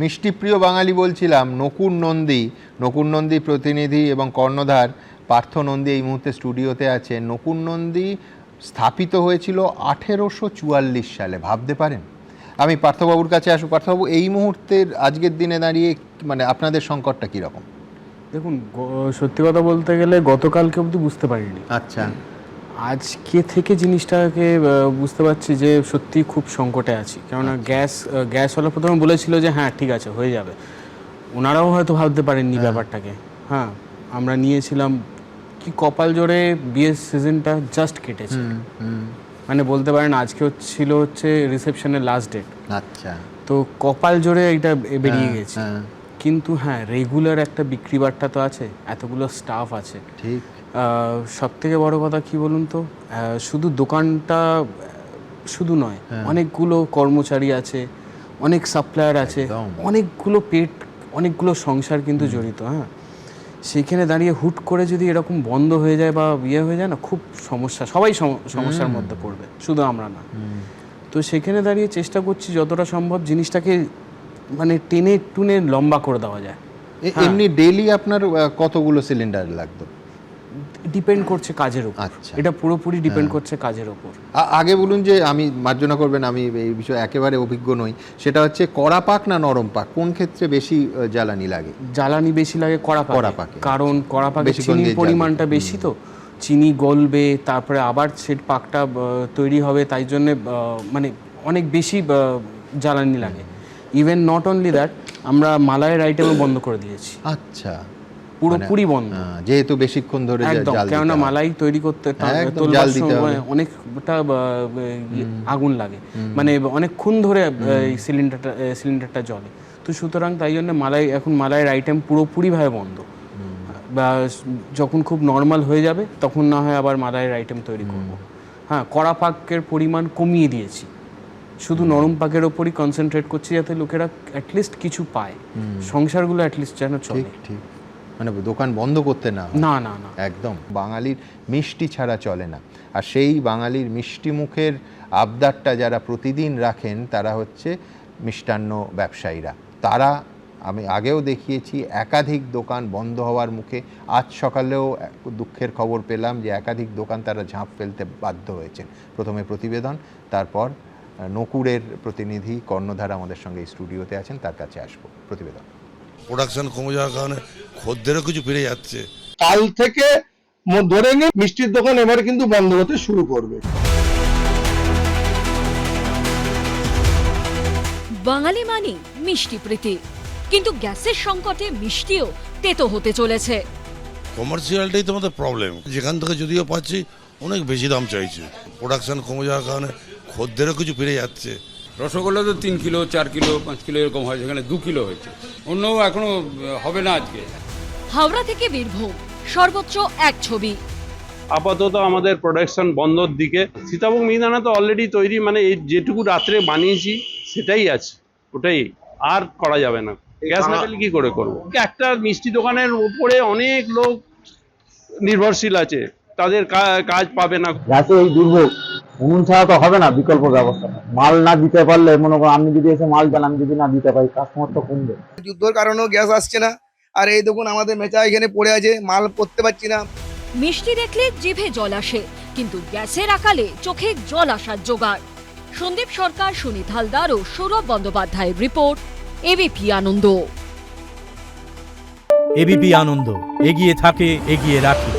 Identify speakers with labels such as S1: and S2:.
S1: মিষ্টিপ্রিয় বাঙালি বলছিলাম, নকুর নন্দী প্রতিনিধি এবং কর্ণধার পার্থ নন্দী এই মুহূর্তে স্টুডিওতে আছে। নকুর নন্দী স্থাপিত হয়েছিল 1844 সালে, ভাবতে পারেন? আমি পার্থবাবুর কাছে আসবো। পার্থবাবু, এই মুহূর্তের আজকের দিনে দাঁড়িয়ে মানে আপনাদের সংকটটা কীরকম?
S2: দেখুন, সত্যি কথা বলতে গেলে গতকালকে অবধি বুঝতে পারিনি।
S1: আচ্ছা।
S2: আজকে থেকে জিনিসটাকে বুঝতে পারছি যে সত্যি খুব সংকটে আছি। কেননা গ্যাসওয়ালা প্রথমে বলেছিল যে হ্যাঁ ঠিক আছে হয়ে যাবে, ওনারাও হয়তো ভাবতে পারেননি ব্যাপারটাকে। হ্যাঁ, আমরা নিয়েছিলাম কি কপাল জোরে বিয়ের সিজনটা জাস্ট কেটেছে, মানে বলতে পারেন আজকে হচ্ছে রিসেপশনের লাস্ট ডেট।
S1: আচ্ছা।
S2: তো কপাল জোরে এটা বেরিয়ে গেছে। কিন্তু হ্যাঁ, রেগুলার একটা বিক্রি বাট্টা তো আছে, এতগুলো স্টাফ আছে।
S1: ঠিক।
S2: সব থেকে বড় কথা কি বলুন তো, শুধু দোকানটা শুধু নয়, অনেকগুলো কর্মচারী আছে, অনেক সাপ্লায়ার আছে, অনেকগুলো সংসার কিন্তু জড়িত। হ্যাঁ, সেইখানে দাঁড়িয়ে হুট করে যদি এরকম বন্ধ হয়ে যায় বা ইয়ে হয়ে যায় না, খুব সমস্যা, সবাই সমস্যার মধ্যে পড়বে, শুধু আমরা না। তো সেখানে দাঁড়িয়ে চেষ্টা করছি যতটা সম্ভব জিনিসটাকে মানে টেনে টুনে লম্বা করে দেওয়া যায়।
S1: এমনি ডেইলি আপনার কতগুলো সিলিন্ডার লাগতো?
S2: ডিপেন্ড করছে কাজের উপর।
S1: আচ্ছা।
S2: এটা পুরোপুরি ডিপেন্ড করছে কাজের উপর।
S1: আগে বলুন যে, আমি মার্জনা করবেন, আমি এই বিষয়ে একেবারে অভিজ্ঞ নই, সেটা হচ্ছে কড়া পাক না নরম পাক, কোন ক্ষেত্রে বেশি জ্বালানি লাগে?
S2: জ্বালানি বেশি লাগে কড়া পাকে, কারণ কড়া পাকে চিনির পরিমাণটা বেশি, তো চিনি গলবে, তারপরে আবার সে পাকটা তৈরি হবে, তাই জন্যে মানে অনেক বেশি জ্বালানি লাগে। ইভেন নট অনলি দ্যাট, আমরা মালাইয়ের আইটেমও বন্ধ করে দিয়েছি।
S1: আচ্ছা,
S2: পুরোপুরি বন্ধ,
S1: যেহেতু বেশিক্ষণ ধরে
S2: একদম। কেননা মালাই তৈরি করতে অনেকটা আগুন লাগে, মানে অনেকক্ষণ ধরে সিলিন্ডারটা জ্বলে। তো সুতরাং তাই জন্য এখন মালাইয়ের আইটেম পুরোপুরিভাবে বন্ধ। বা যখন খুব নর্মাল হয়ে যাবে তখন না হয় আবার মালাইয়ের আইটেম তৈরি করব। হ্যাঁ, কড়া পাকের পরিমাণ কমিয়ে দিয়েছি, শুধু নরম পাকের ওপরই কনসেন্ট্রেট করছি, যাতে লোকেরা অ্যাটলিস্ট কিছু পায়, সংসারগুলো অ্যাটলিস্ট যেন চলে।
S1: ঠিক, মানে দোকান বন্ধ করতে না। একদম। বাঙালির মিষ্টি ছাড়া চলে না, আর সেই বাঙালির মিষ্টি মুখের আবদারটা যারা প্রতিদিন রাখেন তারা হচ্ছে মিষ্টান্ন ব্যবসায়ীরা। তারা, আমি আগেও দেখিয়েছি, একাধিক দোকান বন্ধ হওয়ার মুখে। আজ সকালেও দুঃখের খবর পেলাম যে একাধিক দোকান তারা ঝাঁপ ফেলতে বাধ্য হয়েছেন। প্রথমে প্রতিবেদন, তারপর নকুরের প্রতিনিধি কর্ণধার আমাদের সঙ্গে স্টুডিওতে আছেন, তার কাছে আসবো। প্রতিবেদন।
S3: প্রোডাকশন কমে যাওয়ার কারণে খদ্দেরও কিছু বেড়ে যাচ্ছে।
S4: কাল থেকে ধরে নিয়ে মিষ্টির দোকান এবার কিন্তু বন্ধ হতে শুরু করবে।
S5: বাঙালি মানে মিষ্টি প্রীতি, কিন্তু গ্যাসের সংকটে মিষ্টিও তেতো হতে চলেছে।
S3: কমার্শিয়ালটাই তো আমাদের প্রবলেম, যেখান থেকে যদিও পাচ্ছি অনেক বেশি দাম চাইছে। প্রোডাকশন কমে যাওয়ার কারণে খদ্দেরও কিছু বেড়ে যাচ্ছে।
S6: রসগোল্লা তো 3 কিলো 4 কিলো 5 কিলো এরকম হয়, যেখানে 2 কিলো হয়েছে, অন্য এখনো হবে না আজকে।
S5: হাওড়া থেকে বীরভূম, সর্বোচ্চ এক ছবি।
S7: আপাতত আমাদের প্রোডাকশন বন্ধর দিকে। সীতাভোগ মিহিদানা তো অলরেডি তৈরি, মানে এই যেটুকু রাত্রে বানিয়েছি সেটাই আছে, ওটাই আর করা যাবে না। গ্যাস না পেলে কি করে করবো? একটা মিষ্টি দোকানের উপরে অনেক লোক নির্ভরশীল আছে, তাদের কাজ পাবে না।
S8: গ্যাসে এই দুর্ভোগ, উনুন ছাড়া তো হবে না, বিকল্প ব্যবস্থা। মাল না দিতে পারলে, মনে করো আপনি যদি এসে মাল দেন, আমি যদি না দিতে পারি, কাস্টমার তো কমবে।
S9: যুদ্ধের কারণেও গ্যাস আসছে না, আর এই দেখুন আমাদের মেচা এখানে পড়ে আছে, মাল করতে পারছি না।
S5: মিষ্টি দেখলে জিভে জল আসে, কিন্তু গ্যাসের আকালে চোখে জল আসার জোগাড়। সন্দীপ সরকার, সুনীত হালদার ও সৌরভ বন্দ্যোপাধ্যায়ের রিপোর্ট, এবিপি আনন্দ।
S10: এবিপি আনন্দ, এগিয়ে থাকে, এগিয়ে রাখে।